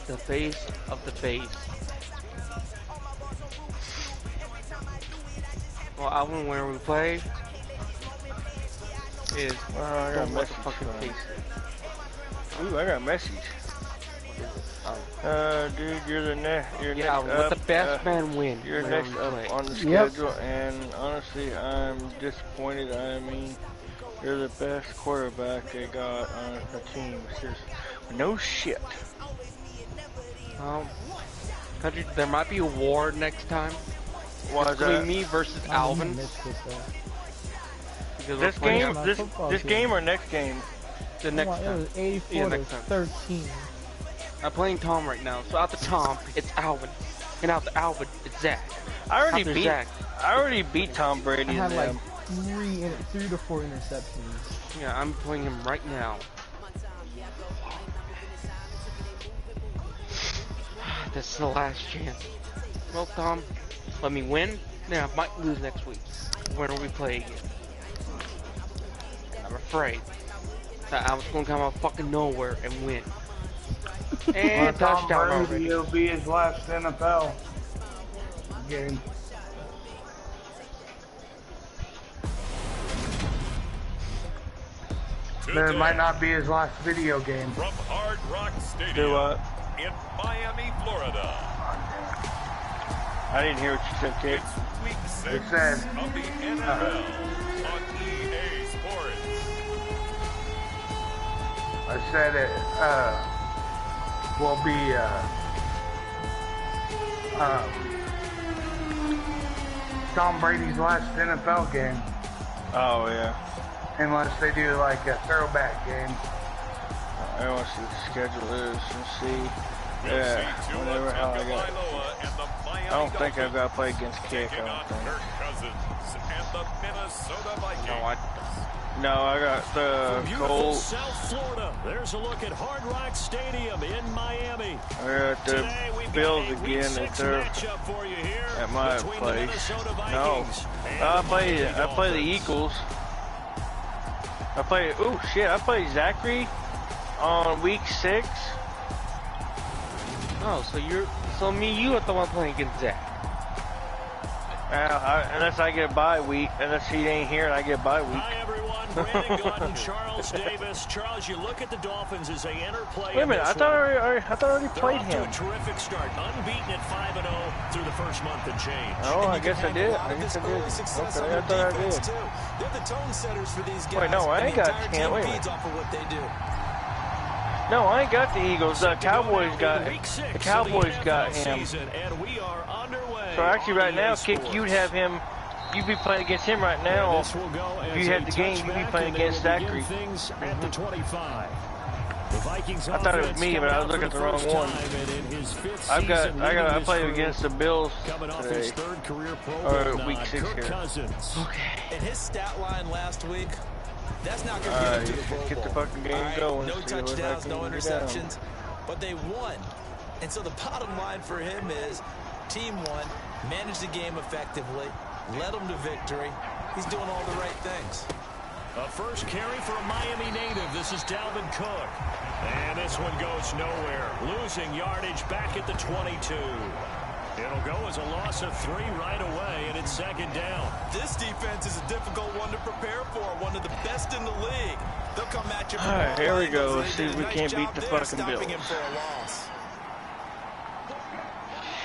The face of the face. Well, Alvin, where we play is I got a message. fucking face. Ooh, I got a message. Dude, you're the next. You're next Alvin, let up. the best man win. You're next up on the schedule, and honestly, I'm disappointed. I mean, you're the best quarterback they got on the team. It's just no shit. Country, there might be a war next time. Why is that? Me versus Alvin. This game or next game? The next time. It was 84 to 13. I'm playing Tom right now, so out the Tom, it's Alvin, and out the Alvin, it's Zach. I already beat Tom Brady. I had like 3 to 4 interceptions. Yeah, I'm playing him right now. This is the last chance. Well, Tom, let me win. Then I might lose next week. When do we play again? I'm afraid that I was going to come out of fucking nowhere and win. And touchdown already. It'll be his last NFL game. Then it might not be his last video game. From Hard Rock Stadium. Do what? In Miami, Florida. I didn't hear what you said, kid. It's week 6 It said, of the NFL on EA Sports. I said it will be Tom Brady's last NFL game. Oh, yeah. Unless they do like a throwback game. I want to see what the schedule is and see. Yeah, whatever how I got. I don't think I've got to play against Kick. I don't think. No, I got the Colts. South Florida. There's a look at Hard Rock Stadium in Miami. I got the Bills again at their at my place. No, I play the Eagles. I play Zachary on week 6. Oh, so you are the one playing against Zach. Unless I get a bye week, unless he ain't here and I get a bye week. Hi everyone, Brandon Gordon, Charles Davis. Charles, you look at the Dolphins as they enter play. Wait a minute, I thought I already played him. A terrific start, unbeaten at 5-0 through the first month and change. Oh, I guess I did. Okay, I thought I did. They're the tone setters for these guys. Wait, no, I ain't got 10. Wait a minute. No, I ain't got the Eagles. The Cowboys got him. And we are underway. So actually, right now, Kick, you'd have him. You'd be playing against him right now. If you had the game, you'd be playing against Zachary. At the 25. The Vikings I thought it was me, but I was looking at the wrong one. I played against the Bills today. Or week 6 here. Okay. In his stat line last week, that's not going to get him to the Pro Bowl. Get the fucking game going. No touchdowns, no interceptions, but they won. And so the bottom line for him is team won, managed the game effectively, led them to victory. He's doing all the right things. A first carry for a Miami native. This is Dalvin Cook. And this one goes nowhere. Losing yardage back at the 22. It'll go as a loss of 3 right away, and it's second down. This defense is a difficult one to prepare for, one of the best in the league. They'll come at you. All right, here we go. Let's see if we can't beat the fucking Bills.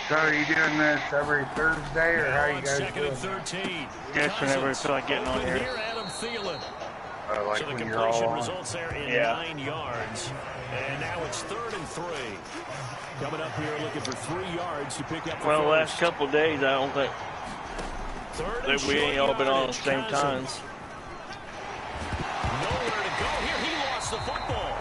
So are you doing this every Thursday, or how you guys doing? Second and 13. Guess whenever I feel like getting on here. Adam Thielen. Like So the when you're completion all on. results there in 9 yards. And now it's 3rd and 3. Coming up here looking for 3 yards to pick up the Well, the first. last couple of days, I don't think Third we ain't all been on at the same Cousins. time. Nowhere to go here. He lost the football.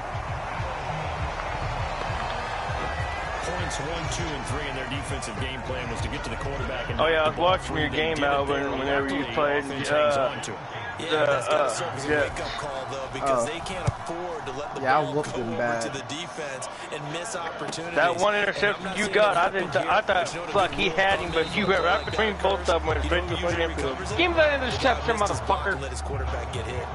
Points 1, 2, and 3 in their defensive game plan was to get to the quarterback. And Oh yeah, I was the ball watching free. your They game, did it Alvin, there. whenever you Luckily, played. offense hangs on to it. Yeah, that's got to serve as a wake-up call, though, because they can't afford to let the ball go over to the defense and miss opportunities. That one interception you got, I thought, fuck, he had him, but you went right between both of them and straight to the infield. Give me that interception, motherfucker. Let his quarterback get hit.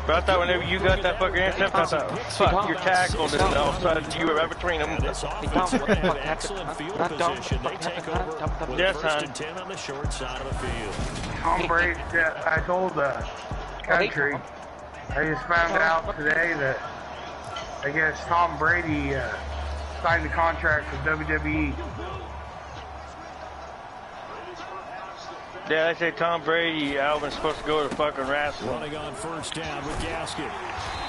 But I thought whenever you got that fucking intercept, I thought, fuck, you're tackled, and all of a sudden you were right between them. This offense What the fuck excellent happened? field Not dumb. position. They take over with Yes, first hon. and 10 on the short side of the field. Tom Brady, I told the country, I just found out today that I guess Tom Brady signed a contract with WWE. Yeah, they say Tom Brady, Alvin's supposed to go to fucking wrestling. Running on first down with Gasket.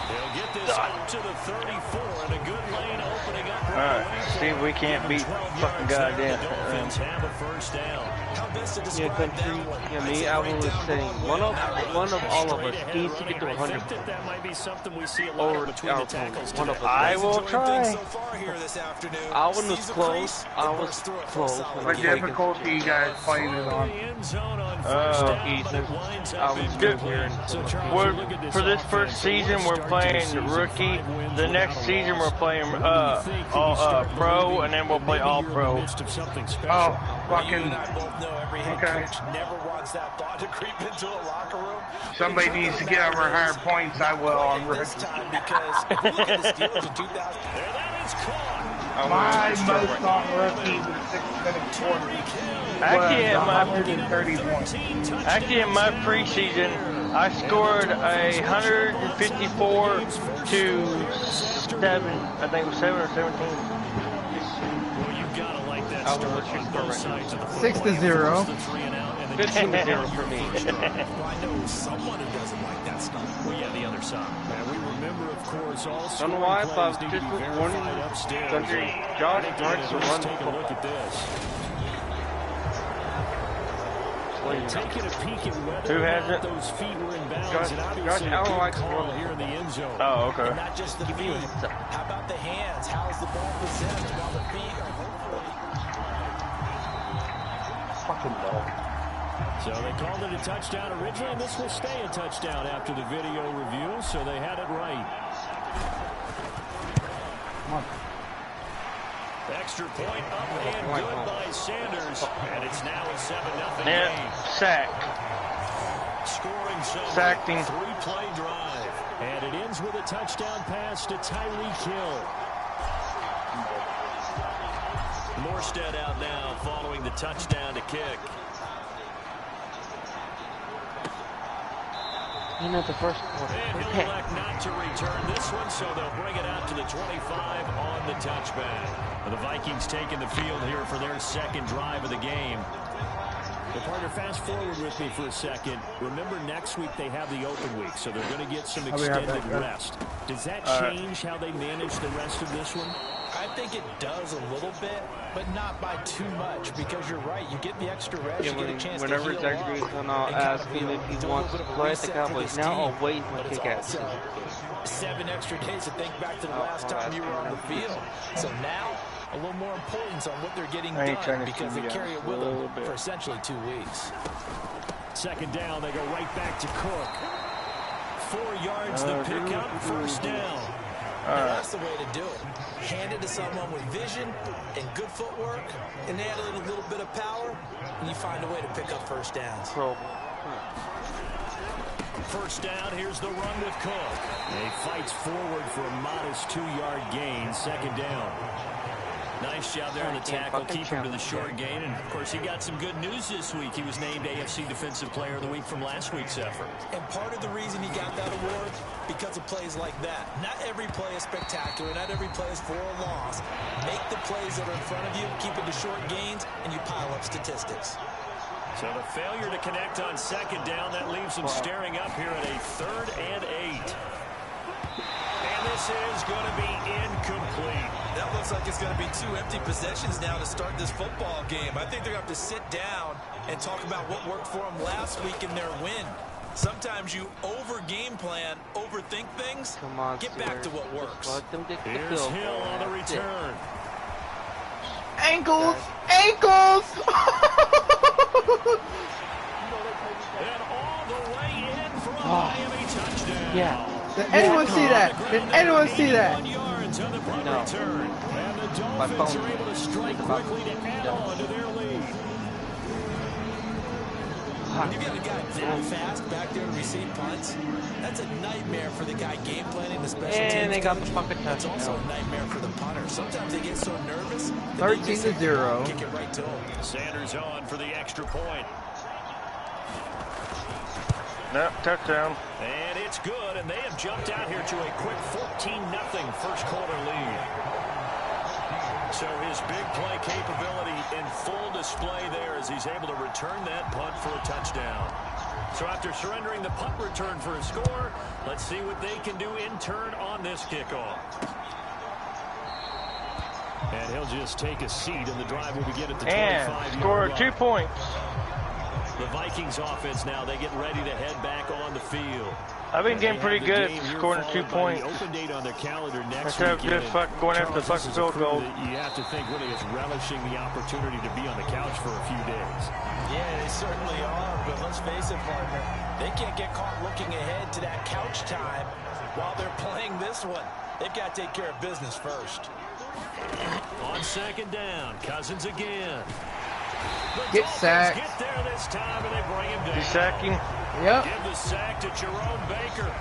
They'll get this out to the 34 and a good lane opening up. Alright, see if we can't beat fucking goddamn. The Dolphins have a first down. How best to Yeah, describe country. that one? Yeah, me, Alvin was saying one of all of us needs to get to 100. I think that might be something we see a lot Or between the tackles one of today. us. I will try. So far here this afternoon. Alvin was Sees a close. crease, I and was bursts through it for a close. solid What Like, difficulty you guys playing it on? For this first season, we're playing rookie. The next season, we're playing pro, and then we'll play all pro. Oh, You fucking, and I both know every head okay. coach never wants that thought to creep into a locker room. Somebody needs to get over 100 points. I will on This rookie. time because if you look at the Steelers in 2000. My most on rookie was 6-minute quarter. Actually, Was in my 130 points. Actually, in my preseason, I scored 154 to 7. I think it was 7 or 17. Alvin, what's your score right now? 6-0. 15-0 for me. I know someone who doesn't like that stuff. Well, yeah, the other side. And we remember, of course, all Don't know why, scoring but plays need to just be one verified upstairs. country. Josh likes to Let's run the take a look football. at this. Taking a peek at whether Who or has not it? those feet were in bounds, Josh- and obviously Josh a Allen good likes to call run. here in the end zone. Oh, okay. And not just the feet. How about the hands? How's the ball possessed while the feet are hopefully. So they called it a touchdown originally, and this will stay a touchdown after the video review, so they had it right. Extra point up and good by Sanders, and it's now a 7-0 game. Yeah, sack. Scoring summary, Sacked him. 3-play drive, and it ends with a touchdown pass to Tyreek Hill. Morstead out now following the touchdown to kick. You know, the first quarter. And he'll elect not to return this one, so they'll bring it out to the 25 on the touchback. The Vikings taking the field here for their second drive of the game. Well, partner, fast forward with me for a second. Remember, next week they have the open week, so they're going to get some extended rest. Does that change how they manage the rest of this one? I think it does a little bit, but not by too much, because you're right. You get the extra rest, Yeah, you get a chance to whenever heal Zach up, Green's on, and I'll kinda ask be him a- if he do a wants to little bit of a play at the reset for Cowboys. this Now team. I'll wait But my it's kick out. also 7 extra days to think back to the last I'll time you were ask on him the field. So now, a little more importance on what they're getting I ain't trying done, to because see they you carry guys it with a little them bit. for essentially 2 weeks. Second down, they go right back to Cook. 4 yards the pickup, first down. And that's the way to do it. Hand it to someone with vision and good footwork, and add a little bit of power, and you find a way to pick up first downs. First down, here's the run with Cook. He fights forward for a modest 2-yard gain, second down. Nice job there on the tackle, keep him to the short gain. And, of course, he got some good news this week. He was named AFC Defensive Player of the Week from last week's effort. And part of the reason he got that award, because of plays like that. Not every play is spectacular. Not every play is for a loss. Make the plays that are in front of you, keep it to short gains, and you pile up statistics. So the failure to connect on second down, that leaves them staring up here at a 3rd and 8. And this is going to be incomplete. That looks like it's going to be 2 empty possessions now to start this football game. I think they're going to have to sit down and talk about what worked for them last week in their win. Sometimes you over-game plan, overthink things. Come on, get back to what works. Let them get the Here's field Hill goal. on the That's it. return. Ankles! Ankles! And all the way in for a Miami touchdown. Yeah. Did anyone see that? Did anyone see that? 81 yards on the punt No. return. And the My Dolphins phone. are able to strike quickly to add on to their lead. When you get a guy that fast back there to receive punts, that's a nightmare for the guy game planning the special teams. And they got the fucking It's touchdown. also a nightmare for the punter. Sometimes they get so nervous. 13-0. Kick it right to him. Sanders on for the extra point. No, touchdown. And it's good, and they have jumped out here to a quick 14-0 first quarter lead. So his big play capability in full display there as he's able to return that punt for a touchdown. So after surrendering the punt return for a score, let's see what they can do in turn on this kickoff. And he'll just take a seat, and the drive will begin at the 25-yard And score line. 2 points. The Vikings offense now, they get ready to head back on the field. I've been getting pretty good at scoring 2 points. Open date on their calendar next Instead of weekend. just fucking going after the Charles, fucking this is a field crew goal. that you have to think really is relishing the opportunity to be on the couch for a few days. Yeah, they certainly are, but let's face it, partner. They can't get caught looking ahead to that couch time while they're playing this one. They've got to take care of business first. On second down, Cousins again. The Get Dolphins sacked. get there this time, and they bring him down. You sacking? Yep. Give the sack to Jerome Baker.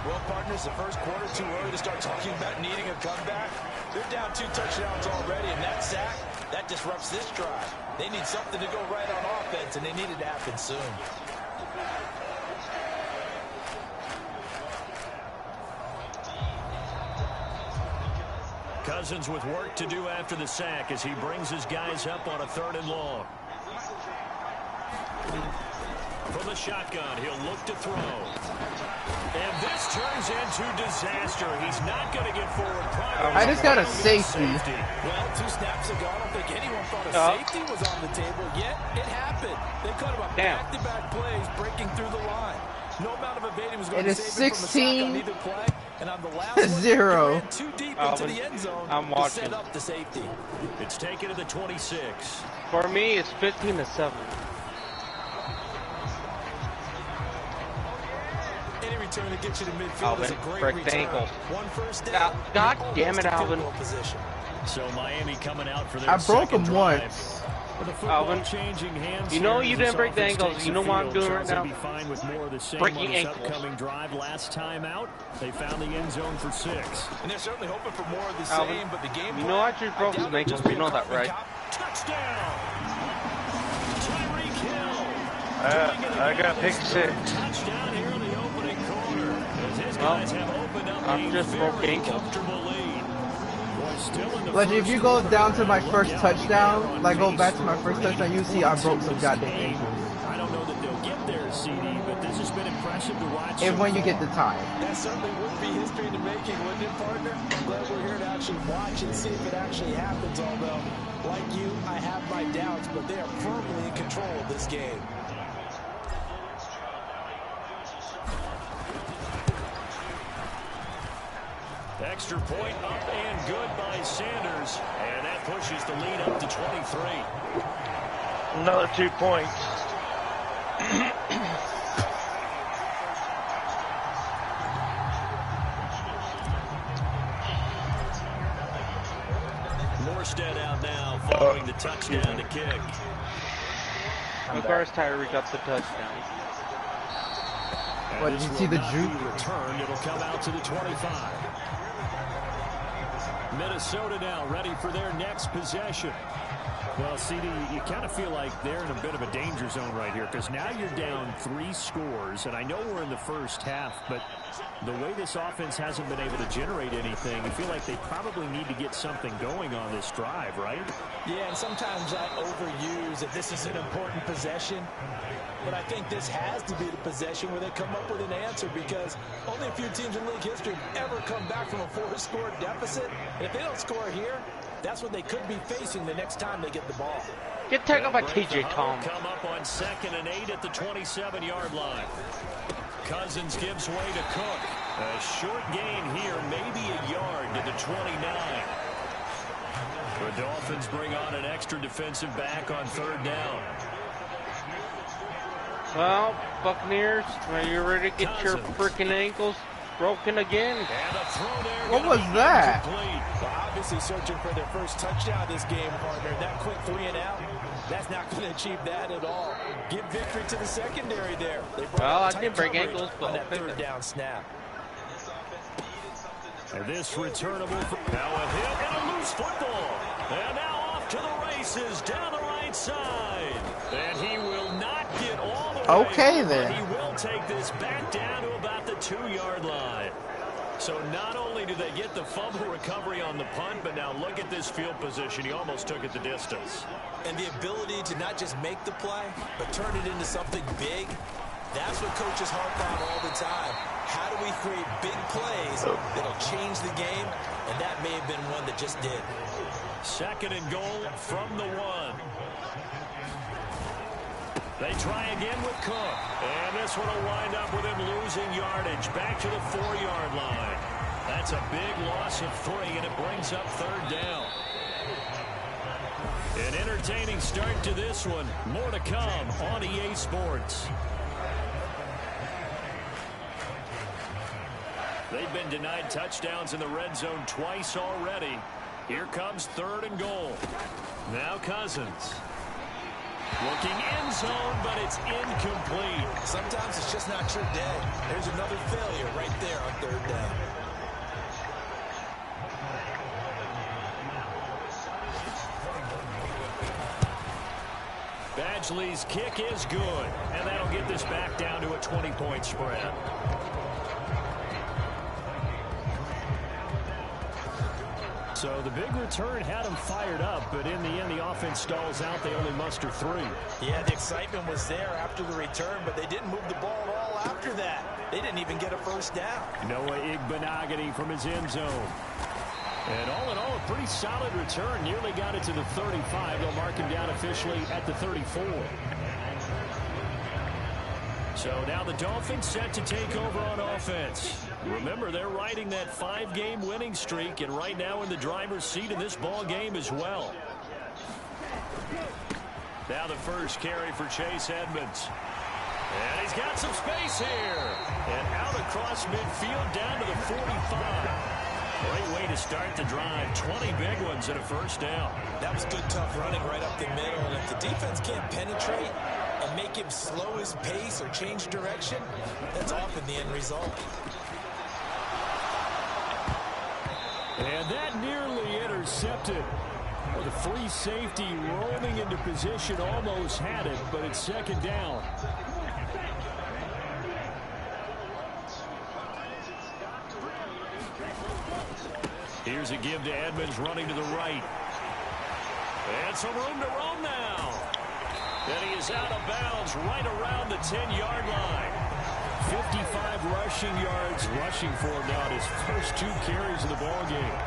Well, partners, the first quarter too early to start talking about needing a comeback. They're down 2 touchdowns already, and that sack, that disrupts this drive. They need something to go right on offense, and they need it to happen soon. Cousins with work to do after the sack as he brings his guys up on a 3rd and long. From the shotgun, he'll look to throw. And this turns into disaster. He's not going to get forward. I just got a safety. Well, 2 snaps ago, I don't think anyone thought a safety was on the table, yet it happened. They cut about back-to-back plays breaking through the line. No amount of evading was going It to is save him from a sack on either play. And on the last one, 0. he ran too deep into the end zone to set up the safety. It's taken to the 26. For me, it's 15-7. Any return to get you to midfield is a great break the return. ankle. One first down. God damn it, almost to Alvin. field goal position. So Miami coming out for their I broke second him drive. once. With the football Alvin, changing hands you know here you as didn't this break the offense ankles. takes You the know what I'm field. doing Charles right will now? be fine with more of the same Breaking on his ankles. upcoming drive. Last time out, they found the end zone for 6. And they're certainly hoping for more of the Alvin, same, but the game you know I just broke his ankles. You know that, right? Touchdown! Tyreek Hill. I got pick 6. Touchdown here in the opening quarter. As his guys have opened up I'm a just broke very ankles. comfortable lead. Boy, still in the Legend, if first you go quarter, down to my look first out, touchdown, like go back to my first leading touchdown, you see I broke some goddamn game. ankles. I don't know that they'll get there, CD, but this has been impressive to watch. And when you get the time. That certainly would be history in the making, wouldn't it, partner? I'm glad we're here to actually watch and see if it actually happens, although, like you, I have my doubts, but they are firmly in control of this game. Extra point up and good by Sanders, and that pushes the lead up to 23. Another 2 points. Morstead out now following the touchdown to kick. Of course, Tyree got the touchdown. And What, this did you will see the not be juke? returned. It'll come out to the 25. Minnesota now ready for their next possession. Well, CD, you kind of feel like they're in a bit of a danger zone right here because now you're down 3 scores, and I know we're in the first half, but the way this offense hasn't been able to generate anything, I feel like they probably need to get something going on this drive, right? Yeah, and sometimes I overuse that this is an important possession. But I think this has to be the possession where they come up with an answer because only a few teams in league history have ever come back from a 4-score deficit. And if they don't score here, that's what they could be facing the next time they get the ball. Get tackled by TJ Tom. Come up on 2nd and 8 at the 27-yard line. Cousins gives way to Cook. A short gain here, maybe a yard to the 29. The Dolphins bring on an extra defensive back on 3rd down. Well, Buccaneers, are you ready to get your Cousins. freaking ankles? Broken again. And a throw there. What was that? Well, obviously searching for their first touchdown this game, partner. That quick 3 and out, that's not going to achieve that at all. Give victory to the secondary there. Well, I did break ankles, but on that third down snap. And this returnable for now a hit and a loose football. And now off to the races down the right side. And he will not get all the way. Okay, then. He will take this back down to about the 2-yard line. So not only do they get the fumble recovery on the punt, but now look at this field position. He almost took it the distance. And the ability to not just make the play, but turn it into something big. That's what coaches harp on all the time. How do we create big plays that'll change the game? And that may have been one that just did. 2nd and goal from the 1. They try again with Cook. And this one will wind up with him losing yardage back to the 4-yard line. That's a big loss of 3, and it brings up 3rd down. An entertaining start to this one. More to come on EA Sports. They've been denied touchdowns in the red zone twice already. Here comes 3rd and goal. Now Cousins. Looking end zone, but it's incomplete. Sometimes it's just not your day. There's another failure right there on 3rd down. Badgley's kick is good, and that'll get this back down to a 20-point spread. So the big return had them fired up, but in the end, the offense stalls out. They only muster 3. Yeah, the excitement was there after the return, but they didn't move the ball at all after that. They didn't even get a first down. Noah Igbenogany from his end zone. And all in all, a pretty solid return. Nearly got it to the 35. They'll mark him down officially at the 34. So now the Dolphins set to take over on offense. Remember, they're riding that 5-game winning streak, and right now in the driver's seat in this ball game as well. Now the first carry for Chase Edmonds. And he's got some space here. And out across midfield down to the 45. Great way to start the drive. 20 big ones and a first down. That was good, tough running right up the middle. And if the defense can't penetrate and make him slow his pace or change direction, that's often the end result. And that nearly intercepted. Well, the free safety rolling into position almost had it, but it's 2nd down. Here's a give to Edmonds running to the right. And some room to roam now. And he is out of bounds right around the 10-yard line. 55 rushing yards rushing for him now in his first 2 carries of the ball game.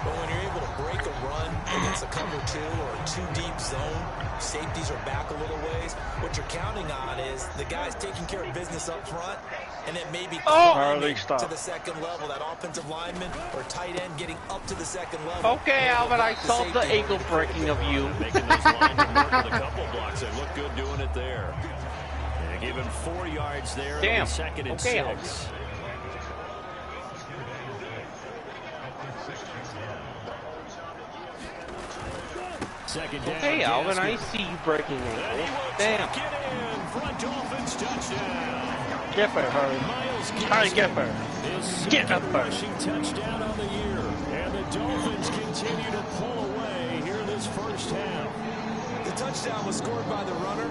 But when you're able to break a run against a cover 2 or a 2-deep zone, safeties are back a little ways. What you're counting on is the guys taking care of business up front, and then maybe climbing to the 2nd level. That offensive lineman or tight end getting up to the 2nd level. Okay, Alvin, I saw the ankle breaking of you. Making those linemen work with a couple blocks. They look good doing it there. And they give him 4 yards there. Damn. 2nd and Okay, 6. Second down. Okay, Alvin, I see you breaking ankles. Damn. Get in for a Dolphins touchdown. Get her, hurry. Hurry, get her. Get up her. Rushing touchdown on the year. And the Dolphins continue to pull away here in this first half. The touchdown was scored by the runner,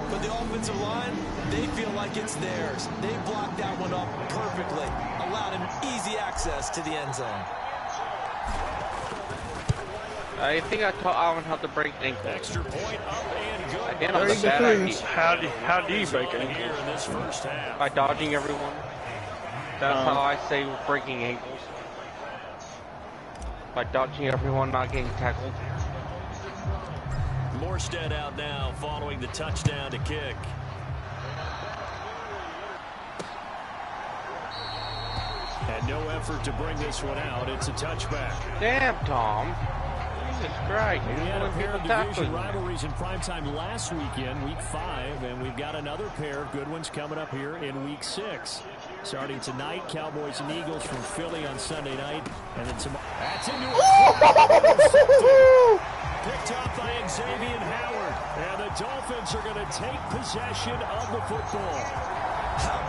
but the offensive line, they feel like it's theirs. They blocked that one up perfectly, allowed him easy access to the end zone. I think I taught Alvin how to break ankles. Extra point up and good. I did on the bad idea. How do you break ankles? Here in this first half. By dodging everyone. That's how I say breaking ankles. By dodging everyone, not getting tackled. Morstead out now following the touchdown to kick. And no effort to bring this one out. It's a touchback. Damn, Tom. Jesus Christ. We had a pair of division rivalries in primetime last weekend, week 5, and we've got another pair of good ones coming up here in week 6. Starting tonight, Cowboys and Eagles from Philly on Sunday night. And then tomorrow. That's into a picked up by Xavier Howard. And the Dolphins are going to take possession of the football.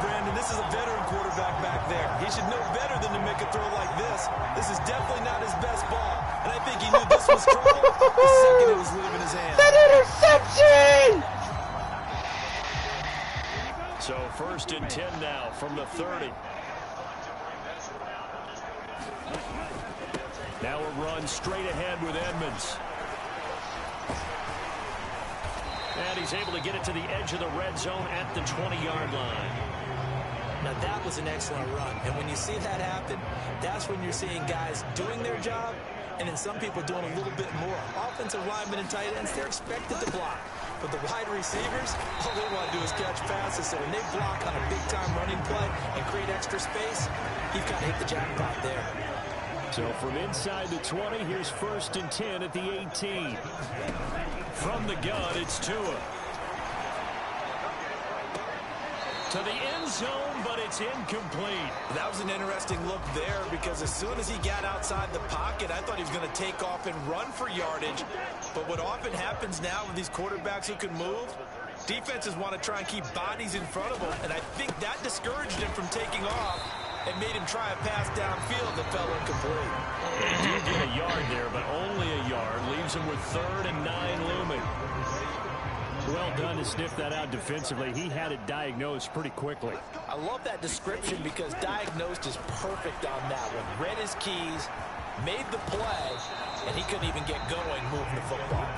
Brandon, this is a veteran quarterback back there. He should know better than to make a throw like this. This is definitely not his best ball. And I think he knew this was trouble the second it was leaving his hand. That interception! So 1st and 10 now from the 30. Now a run straight ahead with Edmonds. And he's able to get it to the edge of the red zone at the 20-yard line. Now that was an excellent run. And when you see that happen, that's when you're seeing guys doing their job and then some people doing a little bit more. Offensive linemen and tight ends, they're expected to block. But the wide receivers, all they want to do is catch passes. So when they block on a big-time running play and create extra space, you've got to hit the jackpot there. So from inside the 20, here's 1st and 10 at the 18. From the gun, it's Tua. To the end zone, but it's incomplete. That was an interesting look there because as soon as he got outside the pocket, I thought he was going to take off and run for yardage. But what often happens now with these quarterbacks who can move, defenses want to try and keep bodies in front of them, and I think that discouraged him from taking off and made him try a pass downfield that fell incomplete. He did get a yard there, but only a yard. Leaves him with 3rd and 9 looming. Well done to sniff that out defensively. He had it diagnosed pretty quickly. I love that description because diagnosed is perfect on that one. Read his keys, made the play, and he couldn't even get going moving the football.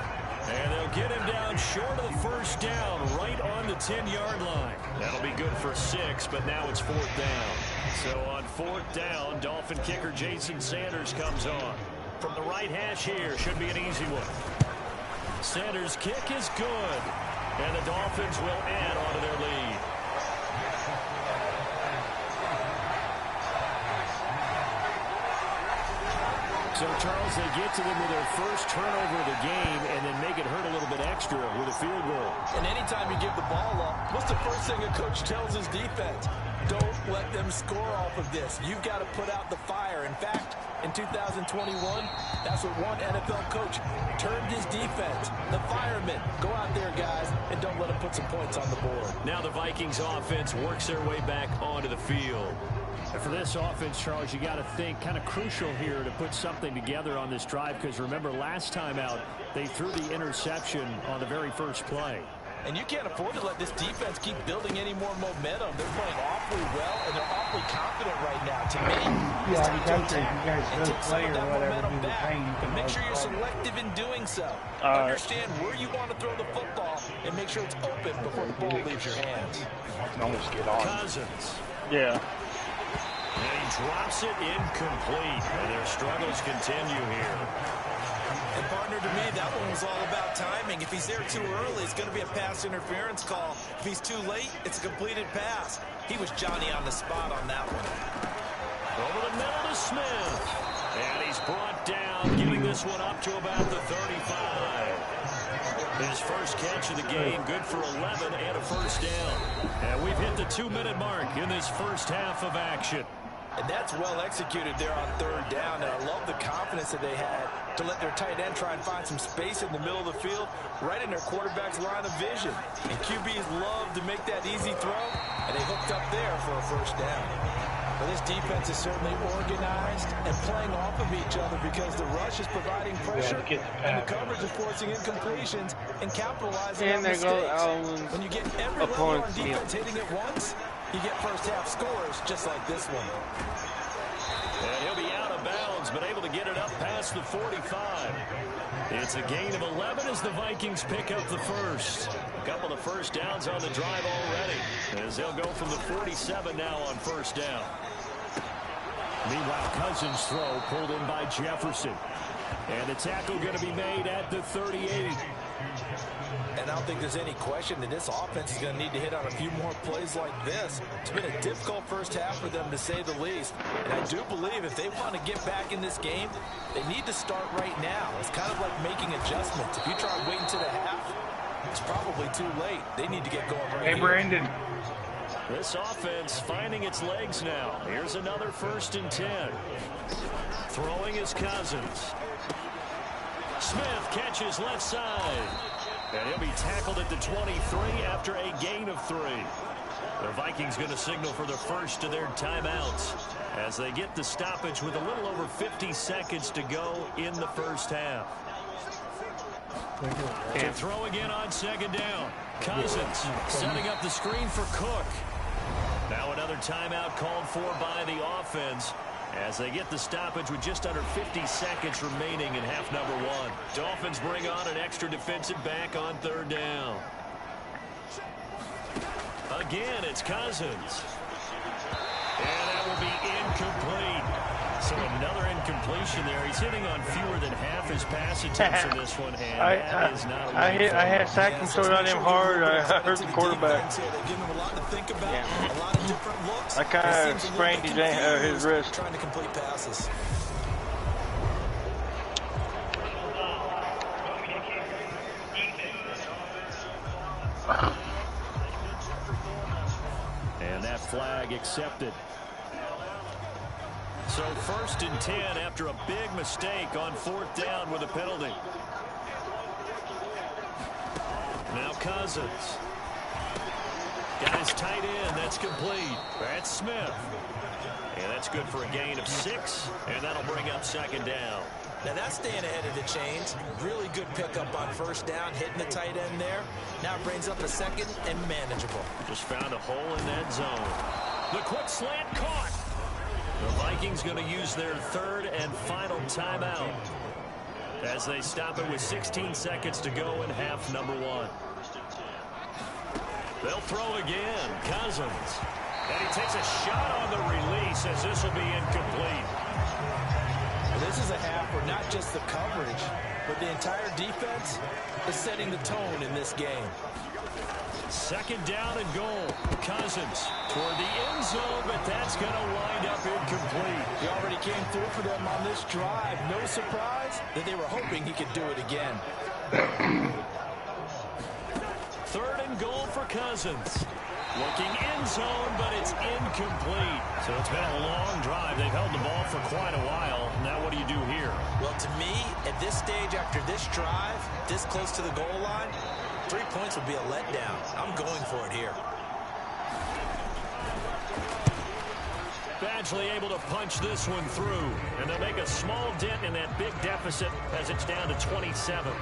And they'll get him down short of the 1st down, right on the 10-yard line. That'll be good for 6, but now it's 4th down. So on 4th down, Dolphin kicker Jason Sanders comes on. From the right hash here, should be an easy one. Sanders' kick is good, and the Dolphins will add on to their lead. So, Charles, they get to them with their first turnover of the game and then make it hurt a little bit extra with a field goal. And anytime you give the ball up, what's the first thing a coach tells his defense? Don't let them score off of this. You've got to put out the fire. In fact, in 2021, that's what one NFL coach termed his defense. The firemen. Go out there, guys, and don't let them put some points on the board. Now the Vikings offense works their way back onto the field. And for this offense, Charles, you got to think kind of crucial here to put something together on this drive because remember last time out, they threw the interception on the very first play. And you can't afford to let this defense keep building any more momentum. They're playing awfully well, and they're awfully confident right now. To me, it's time to attack and take some of that momentum back. But make sure you're selective in doing so. Understand where you want to throw the football and make sure it's open before the ball leaves your hands. Almost get on. Cousins. Yeah. And he drops it incomplete. And their struggles continue here. And partner, to me, that one was all about timing. If he's there too early, it's going to be a pass interference call. If he's too late, it's a completed pass. He was Johnny on the spot on that one. Over the middle to Smith. And he's brought down, giving this one up to about the 35. His first catch of the game, good for 11 and a first down. And we've hit the 2-minute mark in this first half of action. And that's well executed there on 3rd down. And I love the confidence that they had to let their tight end try and find some space in the middle of the field, right in their quarterback's line of vision. And QBs love to make that easy throw, and they hooked up there for a first down. Well, this defense is certainly organized and playing off of each other because the rush is providing pressure and the coverage is forcing incompletions and capitalizing on mistakes. When you get every level on defense hitting it once, you get first half scores just like this one. And he'll be out of bounds, but able to get it up past the 45. It's a gain of 11 as the Vikings pick up the first. A couple of first downs on the drive already, as they'll go from the 47 now on first down. Meanwhile, Cousins' throw pulled in by Jefferson. And the tackle going to be made at the 38. And I don't think there's any question that this offense is going to need to hit on a few more plays like this. It's been a difficult first half for them, to say the least. And I do believe if they want to get back in this game, they need to start right now. It's kind of like making adjustments. If you try waiting to the half, it's probably too late. They need to get going right Hey, here. Brandon. This offense finding its legs now. Here's another 1st and 10. Throwing is Cousins. Smith catches left side. And he'll be tackled at the 23 after a gain of 3. The Vikings going to signal for the first of their timeouts as they get the stoppage with a little over 50 seconds to go in the first half. And throw again on 2nd down. Cousins setting up the screen for Cook. Now another timeout called for by the offense as they get the stoppage with just under 50 seconds remaining in half number 1. Dolphins bring on an extra defensive back on 3rd down. Again, it's Cousins. And that will be incomplete. So another incompletion there. He's hitting on fewer than half his pass attempts in this one. And that is not a I had sacked him so goddamn hard. I hurt the quarterback. I kind of sprained his wrist. Trying to complete passes. And that flag accepted. So 1st and 10 after a big mistake on 4th down with a penalty. Now Cousins. Got his tight end. That's complete. That's Smith. And that's good for a gain of 6. And that'll bring up 2nd down. Now that's staying ahead of the chains. Really good pickup on 1st down, hitting the tight end there. Now it brings up a 2nd and manageable. Just found a hole in that zone. The quick slant caught. The Vikings going to use their 3rd and final timeout as they stop it with 16 seconds to go in half number 1. They'll throw again. Cousins. And he takes a shot on the release as this will be incomplete. This is a half where not just the coverage, but the entire defense is setting the tone in this game. 2nd down and goal. Cousins toward the end zone, but that's going to wind up incomplete. He already came through for them on this drive. No surprise that they were hoping he could do it again. 3rd and goal for Cousins. Looking end zone, but it's incomplete. So it's been a long drive. They've held the ball for quite a while. Now what do you do here? Well, to me, at this stage after this drive, this close to the goal line, 3 points would be a letdown. I'm going for it here. Badgley able to punch this one through. And they'll make a small dent in that big deficit as it's down to 27.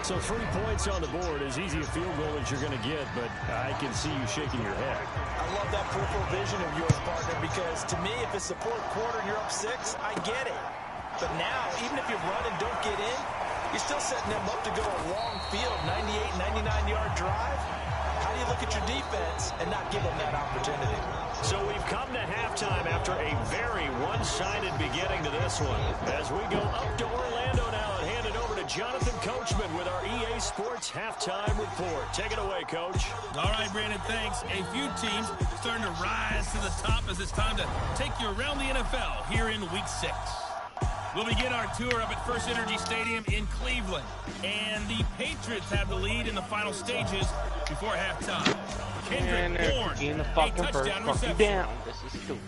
So 3 points on the board, as easy a field goal as you're going to get, but I can see you shaking your head. I love that peripheral vision of yours, partner, because to me, if it's the 4th quarter and you're up 6, I get it. But now, even if you run and don't get in, you're still setting them up to go a long field, 98, 99-yard drive. How do you look at your defense and not give them that opportunity? So we've come to halftime after a very one-sided beginning to this one. As we go up to Orlando now and hand it over to Jonathan Coachman with our EA Sports Halftime Report. Take it away, Coach. All right, Brandon, thanks. A few teams starting to rise to the top as it's time to take you around the NFL here in Week 6. We'll begin our tour up at First Energy Stadium in Cleveland. And the Patriots have the lead in the final stages before halftime. Kendrick Bourne, in the a fucking touchdown first reception. down. This is stupid.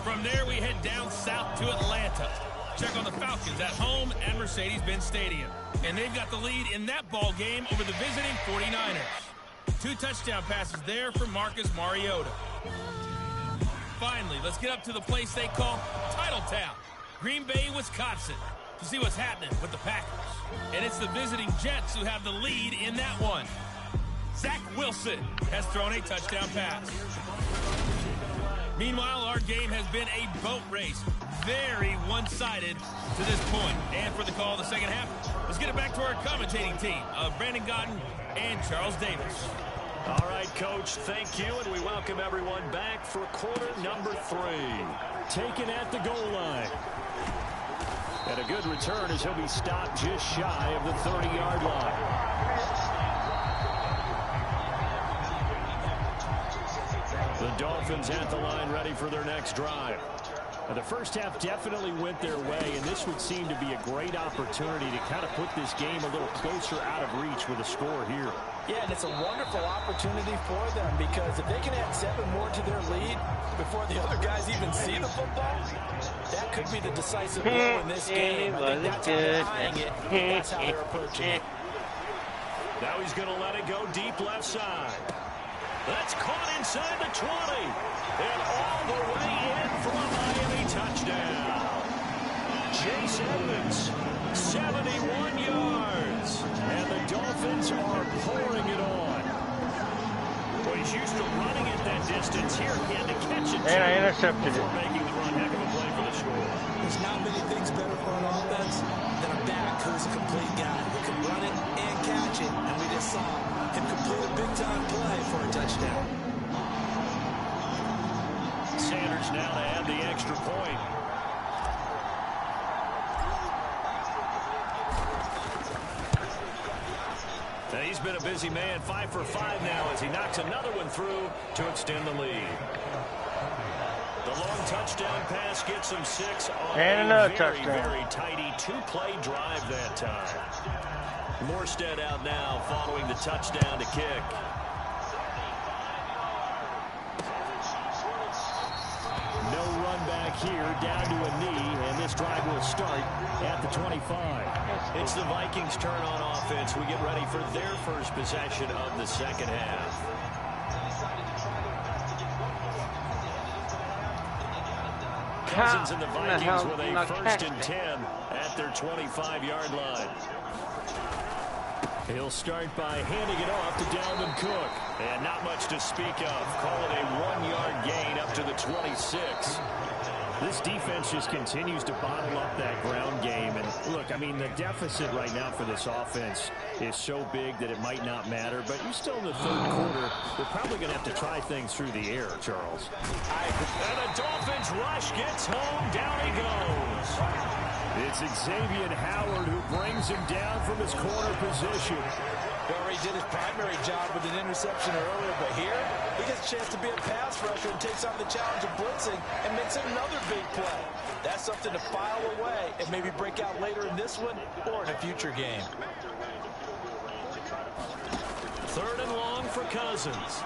From there, we head down south to Atlanta. Check on the Falcons at home at Mercedes-Benz Stadium. And they've got the lead in that ball game over the visiting 49ers. 2 touchdown passes there for Marcus Mariota. Finally, let's get up to the place they call Titletown, Green Bay, Wisconsin, to see what's happening with the Packers. And it's the visiting Jets who have the lead in that one. Zach Wilson has thrown a touchdown pass. Meanwhile, our game has been a boat race. Very one-sided to this point. And for the call of the second half, let's get it back to our commentating team of Brandon Godden and Charles Davis. All right, Coach, thank you, and we welcome everyone back for quarter number 3. Taken at the goal line. And a good return as he'll be stopped just shy of the 30-yard line. The Dolphins at the line ready for their next drive. Now, the first half definitely went their way, and this would seem to be a great opportunity to kind of put this game a little closer out of reach with a score here. Yeah, and it's a wonderful opportunity for them because if they can add 7 more to their lead before the other guys even see the football, that could be the decisive blow in this game. I think that's how they're eyeing it, and that's how they're approaching it. Now he's going to let it go deep left side. That's caught inside the 20. And all the way in for a Miami touchdown. Chase Edmonds, 71 yards. And the Dolphins are pouring it on. Well, he's used to running it that distance. Here he had to catch it. And I intercepted it. Making the run. Heck of a play for the score. There's not many things better for an offense than a back who's a complete guy who can run it and catch it. And we just saw him complete a big-time play for a touchdown. Sanders now to add the extra point. Now he's been a busy man, 5 for 5 now as he knocks another one through to extend the lead. The long touchdown pass gets him 6 on and another very, touchdown. very tidy 2-play drive that time. Morstead out now following the touchdown to kick. No run back here, down to a knee, and this drive will start at the 25. It's the Vikings' turn on offense. We get ready for their first possession of the second half. Cousins and the Vikings with a 1st and 10 at their 25-yard line. He'll start by handing it off to Dalvin Cook. And not much to speak of. Call it a 1-yard gain up to the 26. This defense just continues to bottle up that ground game. And look, I mean, the deficit right now for this offense is so big that it might not matter. But you're still in the 3rd quarter. They're probably going to have to try things through the air, Charles. And the Dolphins rush gets home. Down he goes. It's Xavier Howard who brings him down from his corner position. He already did his primary job with an interception earlier, but here he gets a chance to be a pass rusher and takes on the challenge of blitzing and makes another big play. That's something to file away and maybe break out later in this one or in a future game. 3rd and long for Cousins.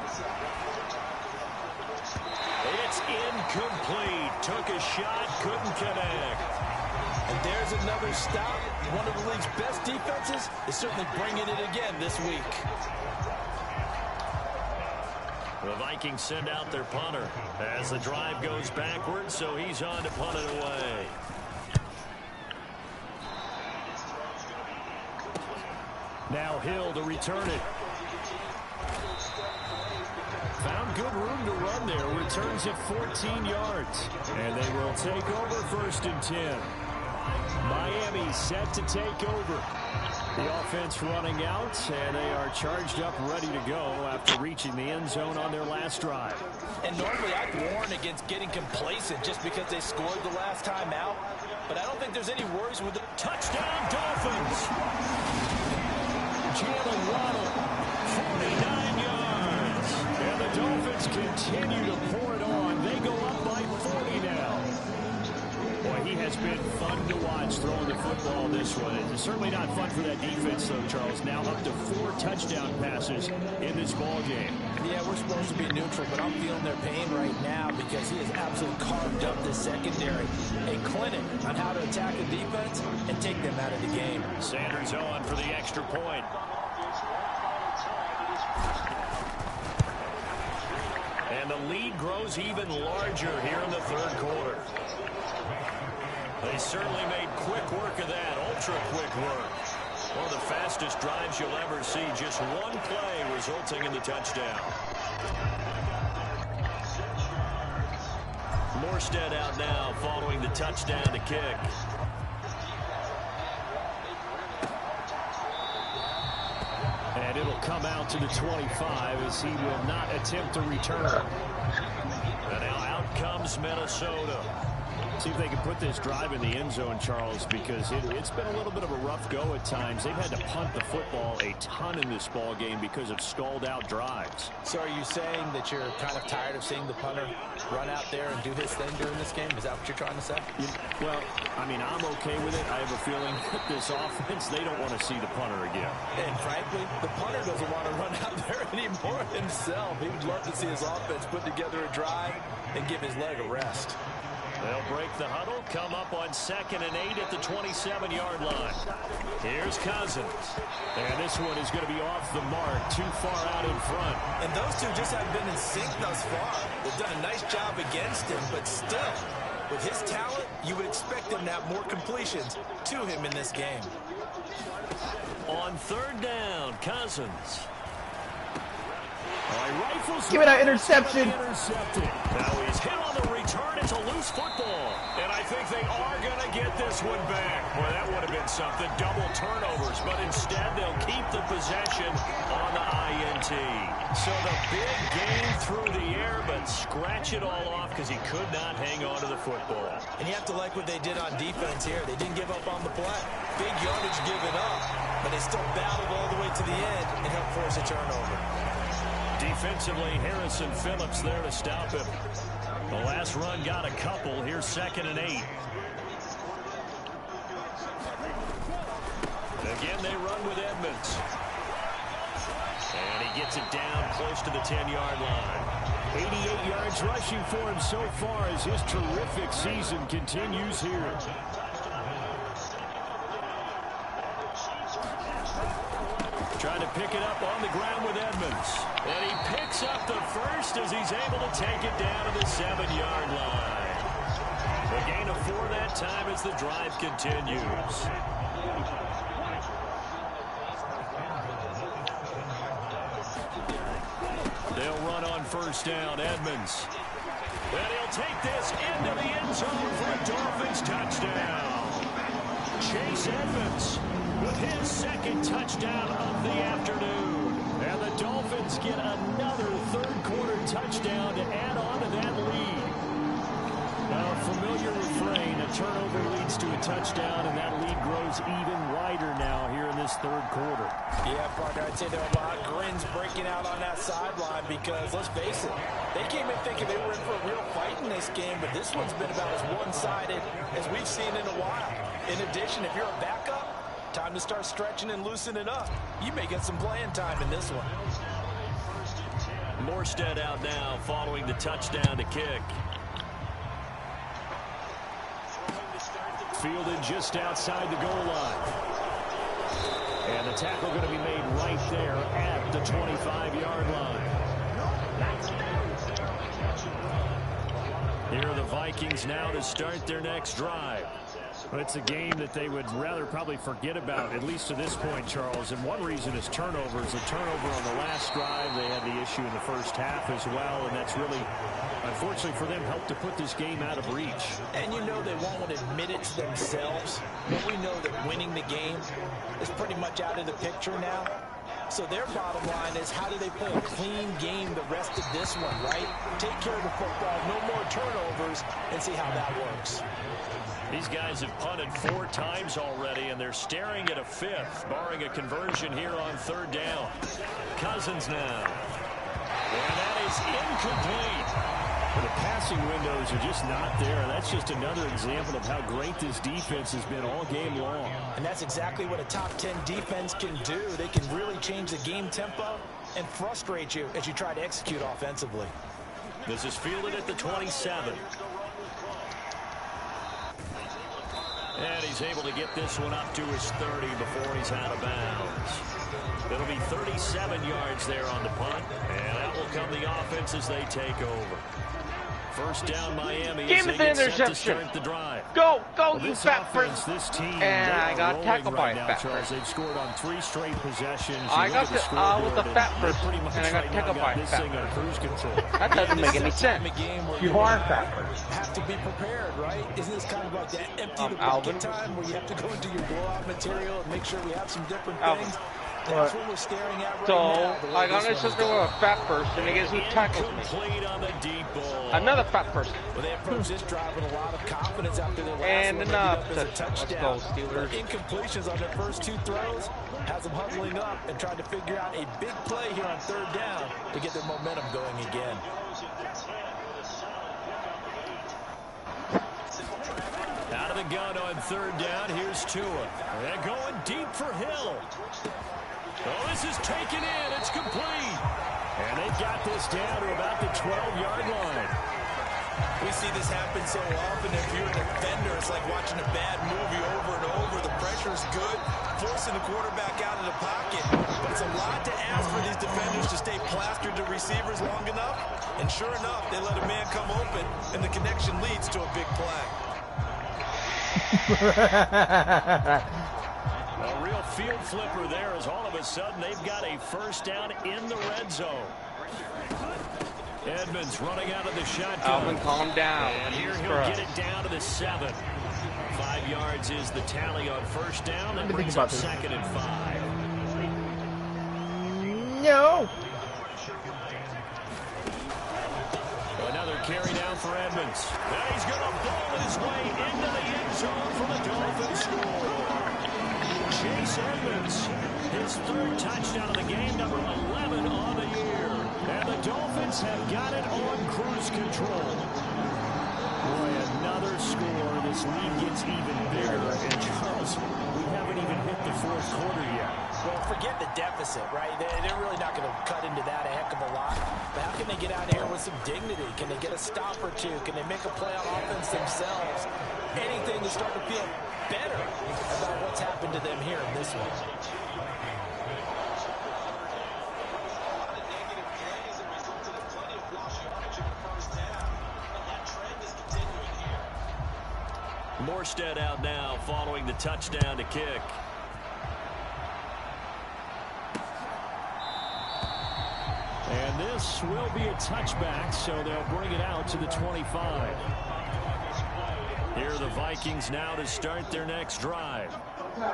It's incomplete. Took a shot, couldn't connect. And there's another stop. One of the league's best defenses is certainly bringing it again this week. The Vikings send out their punter as the drive goes backwards, so he's on to punt it away. Now Hill to return it. Found good room to run there. Returns it 14 yards. And they will take over 1st and 10. Miami set to take over. The offense running out, and they are charged up, ready to go after reaching the end zone on their last drive. And normally I'd warn against getting complacent just because they scored the last time out. But I don't think there's any worries with the touchdown Dolphins. Jalen Waddle, 49 yards. And the Dolphins continue to pour it on. They go up by 40 now. Boy, he has been fun to watch throwing the football this one. It's certainly not fun for that defense, though, Charles. Now up to 4 touchdown passes in this ball game. Yeah, we're supposed to be neutral, but I'm feeling their pain right now because he has absolutely carved up the secondary. A clinic on how to attack the defense and take them out of the game. Sanders on for the extra point. And the lead grows even larger here in the 3rd quarter. They certainly made quick work of that, ultra-quick work. One of the fastest drives you'll ever see. Just one play resulting in the touchdown. Morstead out now following the touchdown to kick. And it'll come out to the 25 as he will not attempt to return. And now out comes Minnesota. See if they can put this drive in the end zone, Charles, because it's been a little bit of a rough go at times. They've had to punt the football a ton in this ball game because of stalled-out drives. So are you saying that you're kind of tired of seeing the punter run out there and do his thing during this game? Is that what you're trying to say? Well, I mean, I'm okay with it. I have a feeling that this offense, they don't want to see the punter again. And frankly, the punter doesn't want to run out there anymore himself. He would love to see his offense put together a drive and give his leg a rest. They'll break the huddle, come up on 2nd and 8 at the 27-yard line. Here's Cousins. And this one is going to be off the mark, too far out in front. And those two just haven't been in sync thus far. They've done a nice job against him, but still, with his talent, you would expect him to have more completions to him in this game. On 3rd down, Cousins. Give it an interception. Now he's hit on the return. It's a loose football. And I think they are going to get this one back. Well, that would have been something. Double turnovers. But instead, they'll keep the possession on the INT. So the big gain through the air, but scratch it all off because he could not hang on to the football. And you have to like what they did on defense here. They didn't give up on the play. Big yardage given up, but they still battled all the way to the end and helped force a turnover. Defensively, Harrison Phillips there to stop him. The last run got a couple. Here's 2nd and 8. Again, they run with Edmonds. And he gets it down close to the 10-yard line. 88 yards rushing for him so far as his terrific season continues here. Trying to pick it up on the ground with Edmonds. And he picks up the first as he's able to take it down to the 7-yard line. A gain of 4 that time as the drive continues. They'll run on 1st down, Edmonds. And he'll take this into the end zone for a Dolphins touchdown. Chase Edmonds with his 2nd touchdown of the afternoon. And the Dolphins get another 3rd quarter touchdown to add on to that lead. Now, a familiar refrain, a turnover leads to a touchdown, and that lead grows even wider now here in this 3rd quarter. Yeah, partner, I'd say there are a lot of grins breaking out on that sideline because, let's face it, they came in thinking they were in for a real fight in this game, but this one's been about as one-sided as we've seen in a while. In addition, if you're a backup, time to start stretching and loosening up. You may get some playing time in this one. Morstead out now following the touchdown to kick. Fielded just outside the goal line. And the tackle going to be made right there at the 25-yard line. Here are the Vikings now to start their next drive. But it's a game that they would rather probably forget about, at least to this point, Charles. And one reason is turnovers. A turnover on the last drive. They had the issue in the first half as well. And that's really, unfortunately for them, helped to put this game out of reach. And you know they won't admit it to themselves. But we know that winning the game is pretty much out of the picture now. So their bottom line is, how do they play a clean game the rest of this one, right? Take care of the football, no more turnovers, and see how that works. These guys have punted 4 times already, and they're staring at a 5th, barring a conversion here on 3rd down. Cousins now. And that is incomplete. The passing windows are just not there. That's just another example of how great this defense has been all game long. And that's exactly what a top 10 defense can do. They can really change the game tempo and frustrate you as you try to execute offensively. This is fielded at the 27. And he's able to get this one up to his 30 before he's out of bounds. It'll be 37 yards there on the punt. And out will come the offense as they take over. 1st down, Miami. Give it the interception. The drive. Go, Well, you this fat offense, prick. this team, And I got tackled by a now, fat Charles. prick. They've scored on 3 straight possessions. I got the, with the fat prick, prick, and I got tackled by a this fat thing on prick. cruise control. That doesn't make any sense. You are fat prick. Have to be prepared, right? Isn't this kind of like that empty the Alvin. bucket time where you have to go into your blowout material and make sure we have some different Alvin. things? That's what we're staring at right So, now. I got this system with a fat person, and guess who tackles me? On the deep ball. Another fat person. Well, they approach this drive with a lot of confidence after their last And one enough. as a touchdown. Let's go, Steelers. Incompletions on their first 2 throws has them huddling up and trying to figure out a big play here on 3rd down to get their momentum going again. Out of the gun on 3rd down. Here's Tua. They're going deep for Hill. Oh, this is taken in. It's complete. And they've got this down to about the 12-yard line. We see this happen so often. If you're a defender, it's like watching a bad movie over and over. The pressure's good, forcing the quarterback out of the pocket. But it's a lot to ask for these defenders to stay plastered to receivers long enough. And sure enough, they let a man come open, and the connection leads to a big play. A real field flipper there as all of a sudden they've got a 1st down in the red zone. Edmonds running out of the shotgun. Alvin, calm down. And here he'll get it down to the 7. 5 yards is the tally on 1st down. That brings up 2nd and 5. No. Another carry down for Edmonds. And he's going to ball his way into the end zone for the Dolphins score. Chase Edmonds, his 3rd touchdown of the game, number 11 on the year. And the Dolphins have got it on cruise control. Boy, another score. This lead gets even bigger. And Charles, we haven't even hit the 4th quarter yet. Well, forget the deficit, right? They're really not going to cut into that a heck of a lot. But how can they get out of here with some dignity? Can they get a stop or two? Can they make a play on offense themselves? Anything to start to feel better about what's happened to them here in this one. Morstead out now following the touchdown to kick. And this will be a touchback, so they'll bring it out to the 25. Here are the Vikings now to start their next drive.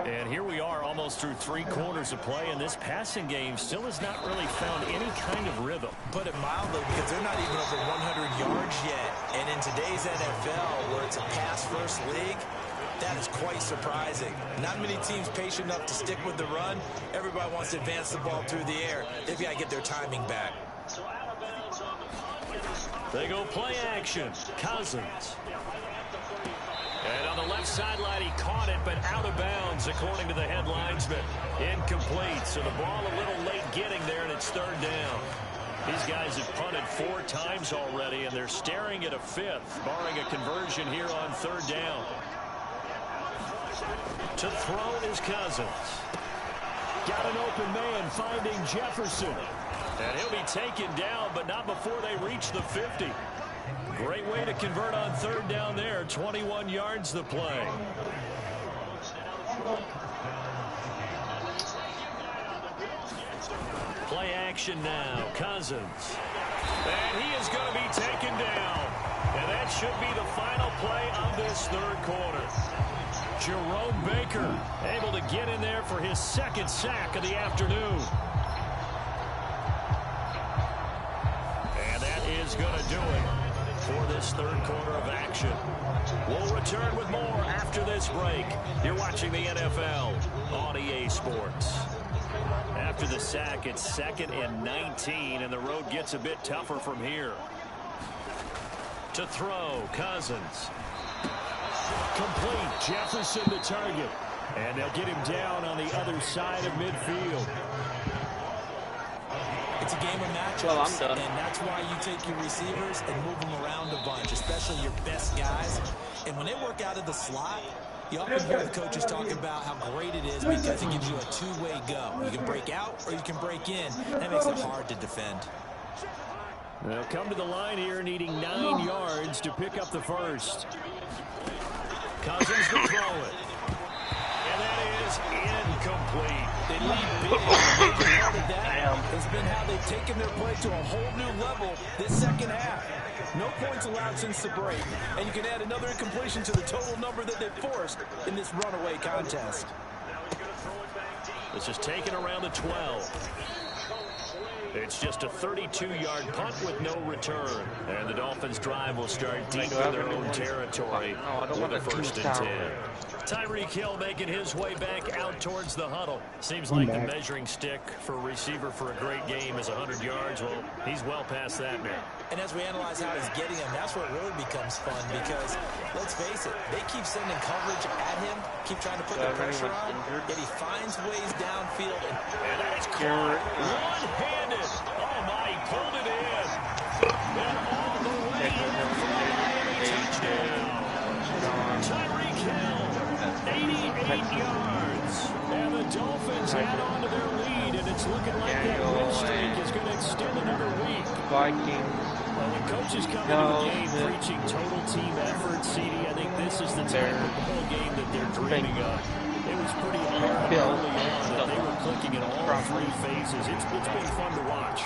And here we are almost through 3 quarters of play, and this passing game still has not really found any kind of rhythm. Put it mildly, because they're not even over 100 yards yet. And in today's NFL, where it's a pass-first league, that is quite surprising. Not many teams patient enough to stick with the run. Everybody wants to advance the ball through the air. They've got to get their timing back. They go play action. Cousins. And on the left sideline, he caught it, but out of bounds, according to the head linesman. Incomplete, so the ball a little late getting there, and it's 3rd down. These guys have punted 4 times already, and they're staring at a 5th, barring a conversion here on 3rd down. To throw is Cousins. Got an open man finding Jefferson. And he'll be taken down, but not before they reach the 50. Great way to convert on 3rd down there. 21 yards the play. Play action now. Cousins. And he is going to be taken down. And that should be the final play of this 3rd quarter. Jerome Baker able to get in there for his 2nd sack of the afternoon. And that is going to do it for this 3rd quarter of action. We'll return with more after this break. You're watching the NFL on EA Sports. After the sack, it's 2nd and 19, and the road gets a bit tougher from here. To throw, Cousins. Complete. Jefferson the target. And they'll get him down on the other side of midfield. It's a game of matchups, well, I'm done. And that's why you take your receivers and move them around a bunch, especially your best guys. And when they work out of the slot, you often hear the coaches talk about how great it is because it gives you a two-way go. You can break out or you can break in. That makes it hard to defend. They'll come to the line here needing 9 yards to pick up the first. Cousins to throw it. And that is incomplete. They lead big. Part of that has been how they've taken their play to a whole new level this second half. No points allowed since the break. And you can add another incompletion to the total number that they've forced in this runaway contest. This is taken around the 12. It's just a 32-yard punt with no return. And the Dolphins' drive will start deep in their own territory with a 1st and 10. Tyreek Hill making his way back out towards the huddle. Seems like the measuring stick for a receiver for a great game is 100 yards. Well, he's well past that now. And as we analyze how he's getting him, that's where it really becomes fun because, let's face it, they keep sending coverage at him, keep trying to put the pressure on, yet he finds ways downfield. And that is caught one-handed. Oh, my, he pulled it in. And all the way in for a Miami touchdown. Tyreek Hill, 88 yards. And the Dolphins add on to their lead, and it's looking like that win streak is going to extend another week. Vikings. Well, the coaches come into the game preaching total team effort, CD. I think this is the type of ball game that they're dreaming of. It was pretty apparent early on that they were clicking in all 3 phases. It's been fun to watch.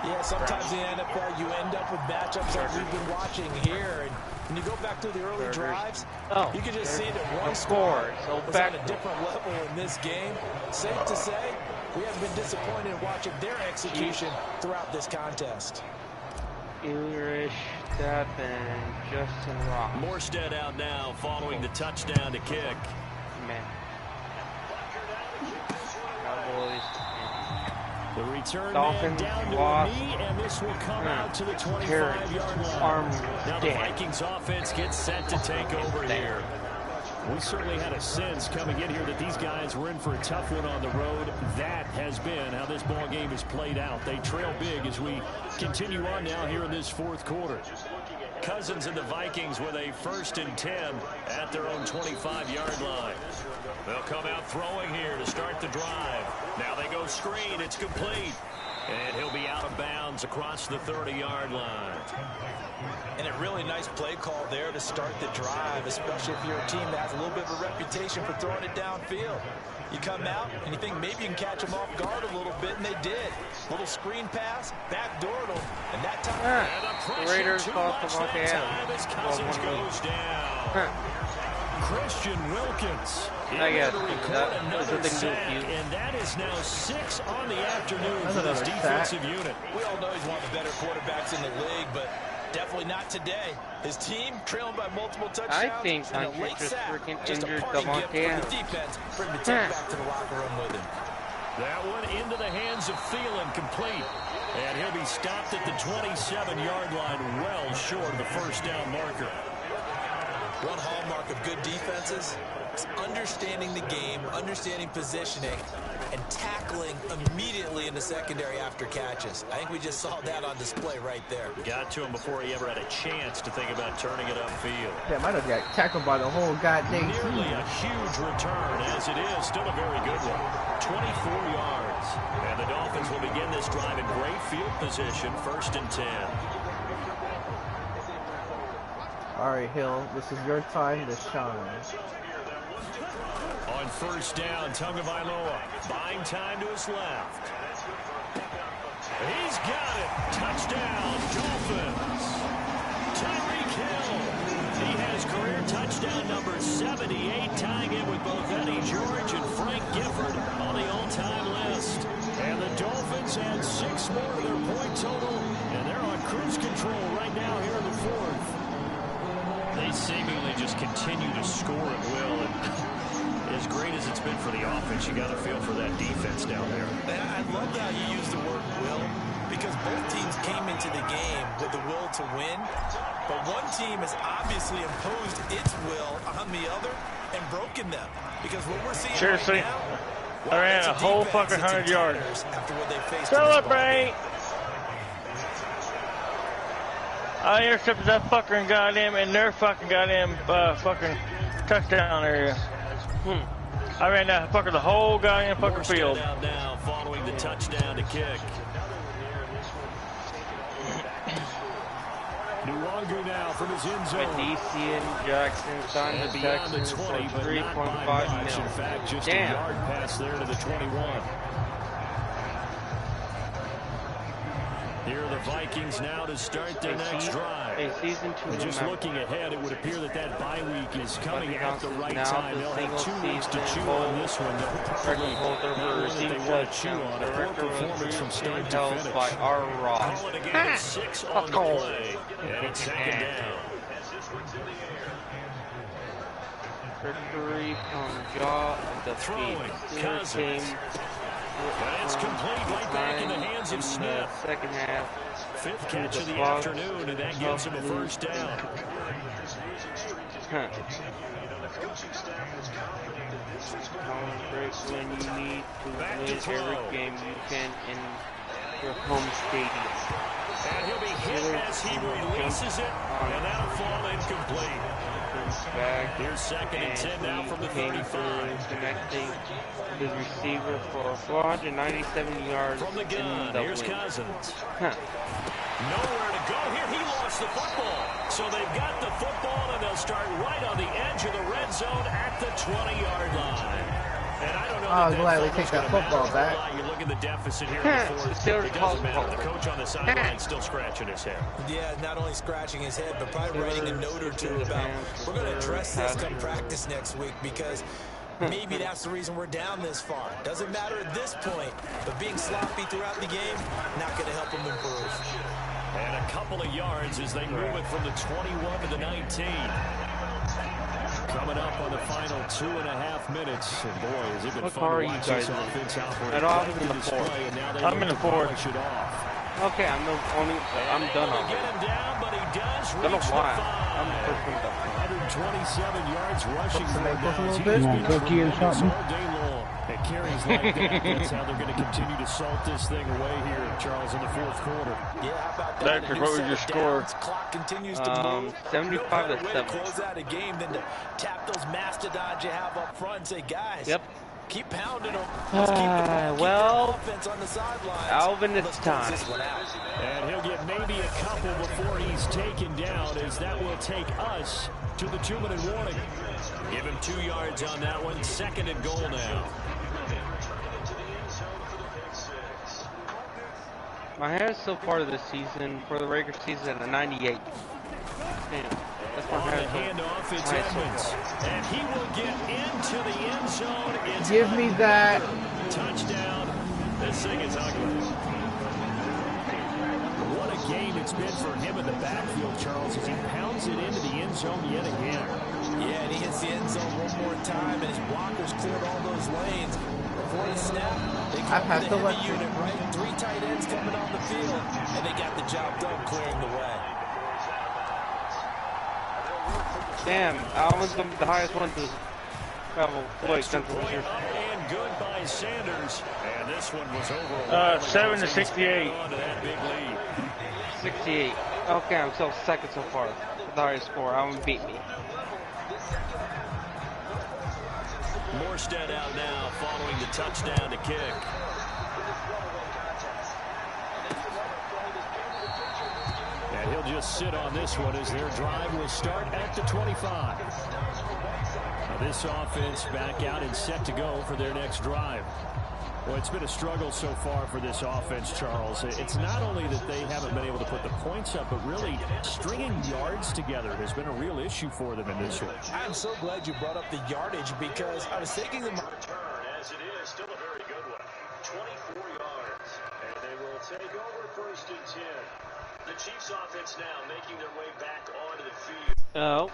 Yeah, sometimes in the NFL you end up with matchups like we've been watching here. And when you go back to the early drives, you can just see that one score was on a different level in this game. Safe to say, we haven't been disappointed in watching their execution throughout this contest. Irish, Depp, and Justin Ross. Morstead out now following the touchdown to kick. Man. Cowboys. The return Dolphins man down to a knee, and this will come out to the 25-yard line. Now the Vikings offense gets set to take over here. We certainly had a sense coming in here that these guys were in for a tough one on the road. That has been how this ball game has played out. They trail big as we continue on now here in this 4th quarter. Cousins and the Vikings with a 1st and 10 at their own 25-yard line. They'll come out throwing here to start the drive. Now they go screen. It's complete. And he'll be out of bounds across the 30-yard line. And a really nice play call there to start the drive, especially if you're a team that has a little bit of a reputation for throwing it downfield. You come out and you think maybe you can catch them off guard a little bit, and they did. Little screen pass, backdoored them, and that time. And the Raiders call from as Cousins goes down. Christian Wilkins. I guess that is a thing to do. And that is now 6 on the afternoon for this defensive unit. We all know he's one of the better quarterbacks in the league, but definitely not today. His team trailing by multiple touchdowns. I think Hunter just freaking injured Devontae Adams. Defense for him to take back to the locker room with him. That one into the hands of Thielen, complete. And he'll be stopped at the 27-yard line, well short of the 1st down marker. One hallmark of good defenses is understanding the game, understanding positioning, and tackling immediately in the secondary after catches. I think we just saw that on display right there. Got to him before he ever had a chance to think about turning it upfield. Yeah, might have got tackled by the whole goddamn team. Nearly a huge return, as it is. Still a very good one. 24 yards. And the Dolphins will begin this drive in great field position, 1st and 10. All right, Hill, this is your time to shine. On 1st down, Tagovailoa buying time to his left. He's got it. Touchdown, Dolphins. Tyreek Hill. He has career touchdown number 78, tying it with both Eddie George and Frank Gifford on the all-time list. And the Dolphins had 6 more of their point total, and they're on cruise control right now here in the 4th. They seemingly just continue to score at will, and as great as it's been for the offense, you got to feel for that defense down there. I love how you use the word will, because both teams came into the game with the will to win, but one team has obviously imposed its will on the other and broken them, because what we're seeing seriously, right now, I ran a whole fucking 100 yards. After what they faced. Celebrate! I intercepted that fucking goddamn in their fucking goddamn fucking touchdown area. I ran that fucker the whole goddamn fucking field. Out now following the touchdown to kick. Nwangu now from his end zone. DC and Jackson's on the Texans for 3.5 In fact, just a yard pass there to the 21. Here are the Vikings now to start their next drive. And just looking ahead, it would appear that that bye week is coming at the right time. They'll have 2 weeks to chew on this one. They'll probably not one that they want to chew on. A poor performance from start to finish. By our Ross. Call it a game of 6 on the play. And it's 2nd down. Victory from Jaw and the Throwing, Cousins. But it's complete right back in the hands of Smith. Second half. 5th catch of the afternoon, and that gives him a first down. Break when you need to win every game you can in your home stadium. And he'll be hit as he releases it, and that'll fall incomplete. Back. Here's 2nd and 10 now from the 35. Connecting his receiver for 497 yards from the gun. Here's Cousins. Nowhere to go here. He lost the football. So they've got the football, and they'll start right on the edge of the red zone at the 20-yard line. And I don't know. I'll gladly take that football back. You look at the deficit here in the fourth. It doesn't matter. The coach on the sideline still scratching his head. Yeah, not only scratching his head, but probably writing a note or two about we're going to address this come practice next week because maybe that's the reason we're down this far. Doesn't matter at this point, but being sloppy throughout the game, not going to help them improve. And a couple of yards as they move it from the 21 to the 19. Coming up on the final 2.5 minutes. And boy, has it been fun to watch this offense operate. I'm in the fourth. I'm in the fourth. Okay, I'm done already. I don't know why. I'm the first one done. 127 yards rushing for a little bit. Cookie or something. All day long. It carries like that. That's how they're going to continue to salt this thing away here, Charles, in the fourth quarter. Yeah, how about that? Patrick, what was your score? Clock continues to move. 75 to 7. Close out a game than to tap those mastodons you have up front and say, guys. Yep. Keep pounding them. Well, Alvin, it's time. And he'll get maybe a couple before he's taken down, as that will take us to the 2-minute warning. Give him 2 yards on that one. 2nd and goal now. My hair so far this season, for the regular season, at a 98. Damn. That's my hair. Handoff, it's Edmonds. And he will get into the end zone. It's Give me that. Touchdown. This thing is ugly. What a game it's been for him in the backfield, Charles, as he pounds it into the end zone yet again. Yeah, and he hits the end zone one more time, and his blockers cleared all those lanes. Before the snap, they come with the heavy unit, right? 3 tight ends coming on the field, and they got the job done clearing the way. Damn, Alvin's the highest one to travel. Wait, and good by Sanders. And this one was over. 7 to 68. 68. Okay, I'm still second so far. The highest score. Alvin beat me. Morstead out now following the touchdown to kick. And he'll just sit on this one as their drive will start at the 25. Now this offense back out and set to go for their next drive. Well, it's been a struggle so far for this offense, Charles. It's not only that they haven't been able to put the points up, but really stringing yards together has been a real issue for them in this one. I'm so glad you brought up the yardage because I was thinking the return as it is still a very good one. 24 yards, and they will take over 1st and 10. The Chiefs offense now making their way back onto the field. Oh.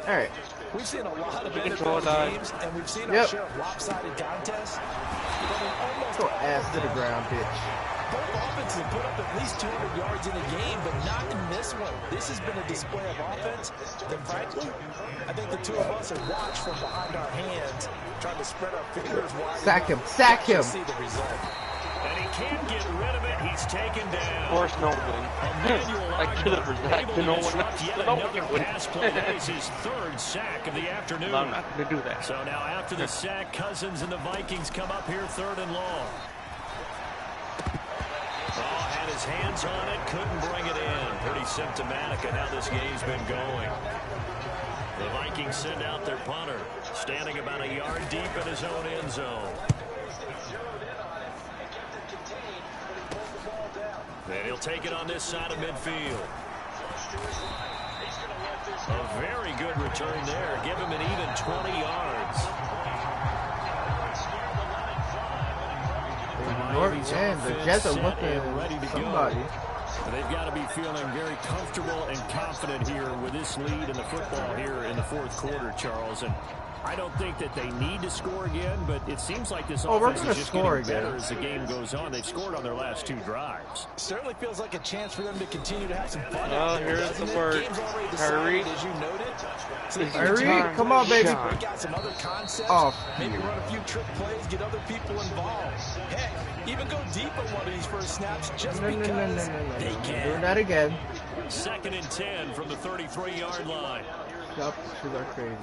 All right. We've seen a lot of NFL games, and we've seen our share of lopsided contests. Go ass to the ground, bitch. Both offenses have put up at least 200 yards in a game, but not in this one. This has been a display of offense that, frankly, I think the two of us have watched from behind our hands, trying to spread our fingers wide. Sack him. Sack him. See the result. And he can't get rid of it. He's taken down. Of course, no one. I could have reacted. No one. Pass play. That is his 3rd sack of the afternoon. I'm not going to do that. So now after the sack, Cousins and the Vikings come up here 3rd and long. Oh, had his hands on it, couldn't bring it in. Pretty symptomatic of how this game's been going. The Vikings send out their punter, standing about a yard deep in his own end zone. And he'll take it on this side of midfield. A very good return there. Give him an even 20 yards. And the Jets are looking somebody. They've got to be feeling very comfortable and confident here with this lead in the football here in the fourth quarter, Charles. And I don't think that they need to score again, but it seems like this offense is just getting better as the game goes on. They've scored on their last 2 drives. Certainly feels like a chance for them to continue to have some fun. Oh, here's the word. Hurry. As you noted. Hurry, come on, baby. Break out some other concepts. Maybe run a few trick plays, get other people involved. Heck, even go deep on one of these first snaps just because they can. Doing that again. 2nd and 10 from the 33-yard line. Yup, these are crazy.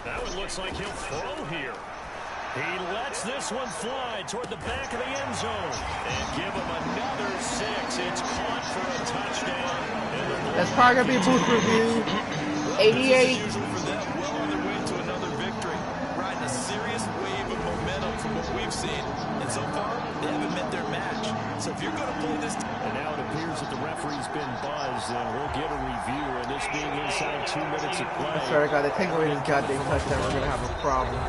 That one looks like he'll throw here. He lets this one fly toward the back of the end zone. And give him another 6. It's caught for a touchdown. That's probably going to be a booth review. 88. For them, well on their way to another victory. Riding a serious wave of momentum from what we've seen. And so far, they haven't met their match. So if you're going to pull this... And now it appears that the referee's been buzzed, and we'll get a review. And this being inside 2 minutes of play. I swear to God, they take away this goddamn touchdown, we're going to have a problem.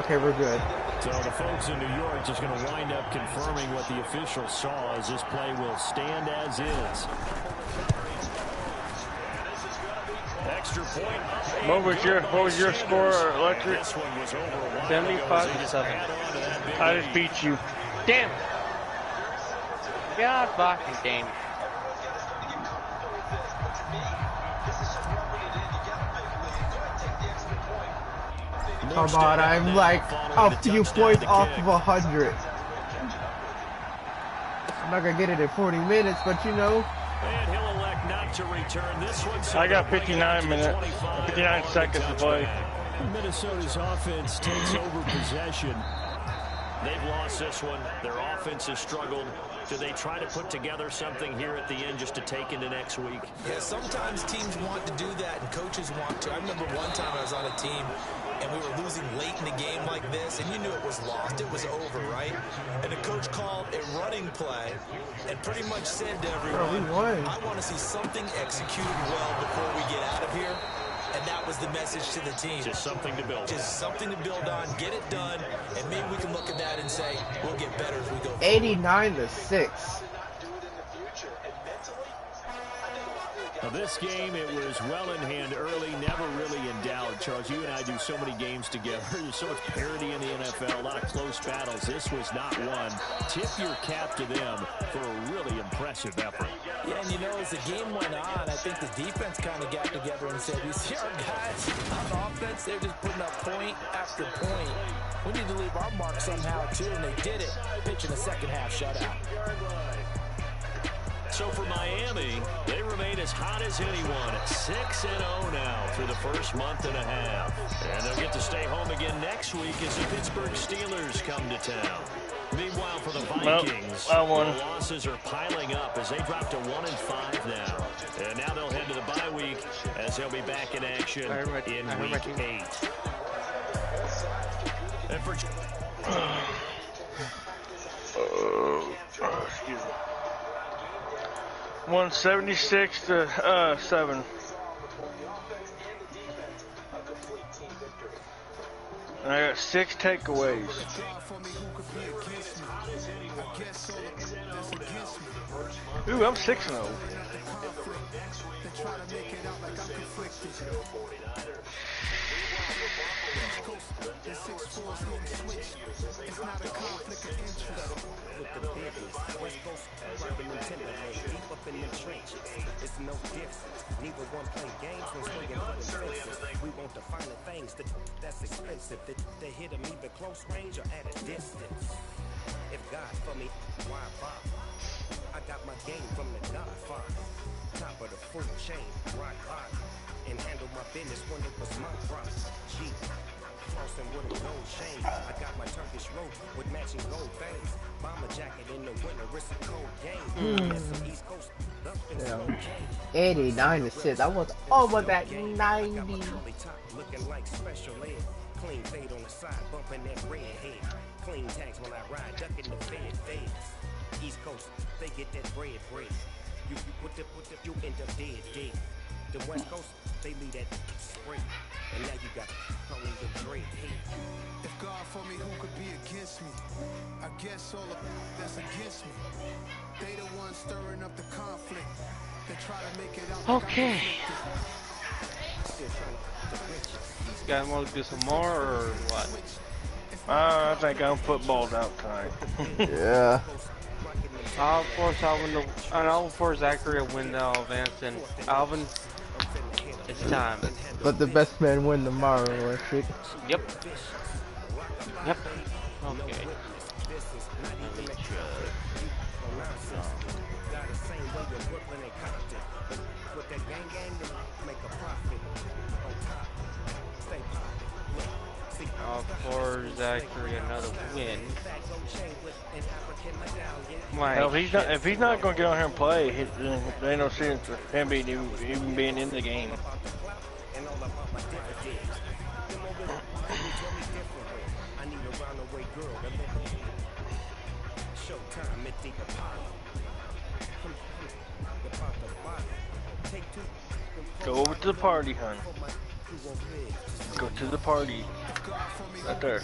Okay, we're good. So the folks in New York just going to wind up confirming what the officials saw as this play will stand as is. Extra point. What was your score, Electric? 75-7. I just beat you. Damn it. God fucking damn it. Come on, I'm like a few points off of 100. I'm not gonna get it in 40 minutes, but you know. And he'll elect not to return this one. So I got 59 seconds to play. Minnesota's offense takes over possession. They've lost this one. Their offense has struggled. Do they try to put together something here at the end just to take into next week? Yeah, sometimes teams want to do that and coaches want to. I remember one time I was on a team and we were losing late in the game like this, and you knew it was lost. It was over, right? And the coach called a running play and pretty much said to everyone, I want to see something executed well before we get out of here. And that was the message to the team. Just something to build. Just something to build on, get it done, and maybe we can look at that and say, we'll get better as we go forward. 89-6. Now this game, it was well in hand early, never really in doubt. Charles, you and I do so many games together. There's so much parity in the NFL, a lot of close battles. This was not one. Tip your cap to them for a really impressive effort. Yeah, and you know, as the game went on, I think the defense kind of got together and said, we see our guys on offense, they're just putting up point after point. We need to leave our mark somehow, too, and they did it, pitching a second-half shutout. So for Miami, they remain as hot as anyone at 6-0 now through the first month and a half. And they'll get to stay home again next week as the Pittsburgh Steelers come to town. Meanwhile, for the Vikings, the losses are piling up as they drop to 1-5 now. And now they'll head to the bye week as they'll be back in action in week 8. And for... Excuse me. 176-7. And I got 6 takeaways. Ooh, I'm 6-0. It's no difference. Neither one play games when swinging for the fences. We want the finer things that's expensive. They hit them either close range or at a distance. If God for me, why bother? I got my game from the Godfather. Top of the food chain, rock bottom. And handle my business when it was my cross. G. Flossing with a gold chain. I got my Turkish rope with matching gold veins. Bomber jacket in the winter, it's a cold game. East Coast, 89-6. I was almost at 90. Looking like special ed. Clean fade on the side, bumping that red head. Clean tags when I ride, ducking the feds. East Coast, they get that bread. You end up dead. The West Coast, they leave that spray. And now you got only the great head. If God for me, who could be against me? I guess all of that's against me. They the ones stirring up the conflict. They try to make it out. Okay. You guys want to do some more or what? I think I'm footballed out tonight. Yeah. I'll force Alvin to, and I'll force Zachary to win the advance, and Alvin, it's time. Let the best man win tomorrow, Electric. Yep. Okay. I'll force Zachary another win. Well, if he's not going to get on here and play, there ain't no sense of him being even being in the game. Go over to the party, hon. Go to the party. Right there.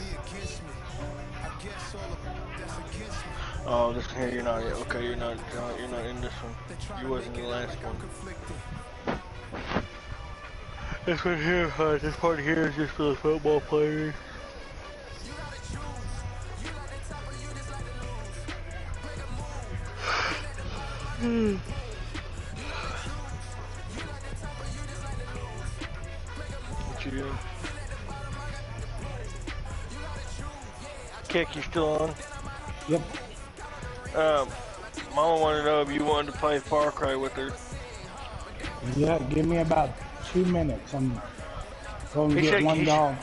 Oh, this one here, you're not. Okay, you're not in this one. You wasn't in the last one. This one here, this part here is just for the football players. What you doing? Kick, you still on? Yep. Mama wanted to know if you wanted to play Far Cry with her. Yeah, give me about 2 minutes. I'm going to get one dog.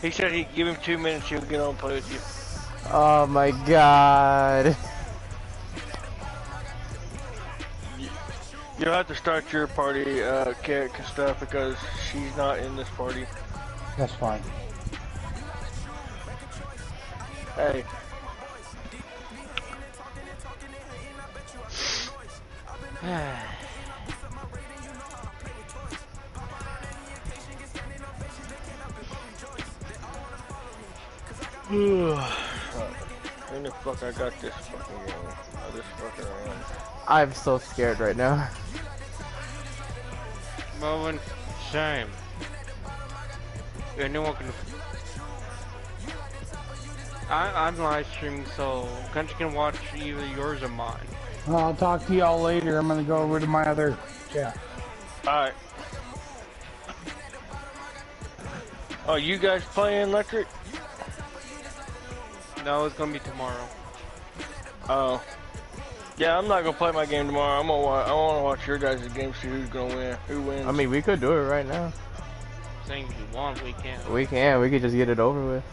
He said he'd give him 2 minutes, he'll get on and play with you. Oh my god. You'll have to start your party, Kick and stuff, because she's not in this party. That's fine. Hey. When the fuck I got this fucking game? Oh, this fucking around. I'm so scared right now. Moment, shame. Anyone can. I'm live streaming, so Country can watch either yours or mine. I'll talk to y'all later. I'm going to go over to my other chat. Alright. Oh, you guys playing Electric? No, it's gonna be tomorrow. Oh. Yeah, I'm not gonna play my game tomorrow. I wanna watch your guys' game, see who's gonna win, who wins. I mean, we could do it right now. Saying if you want, we can. We can. We could just get it over with.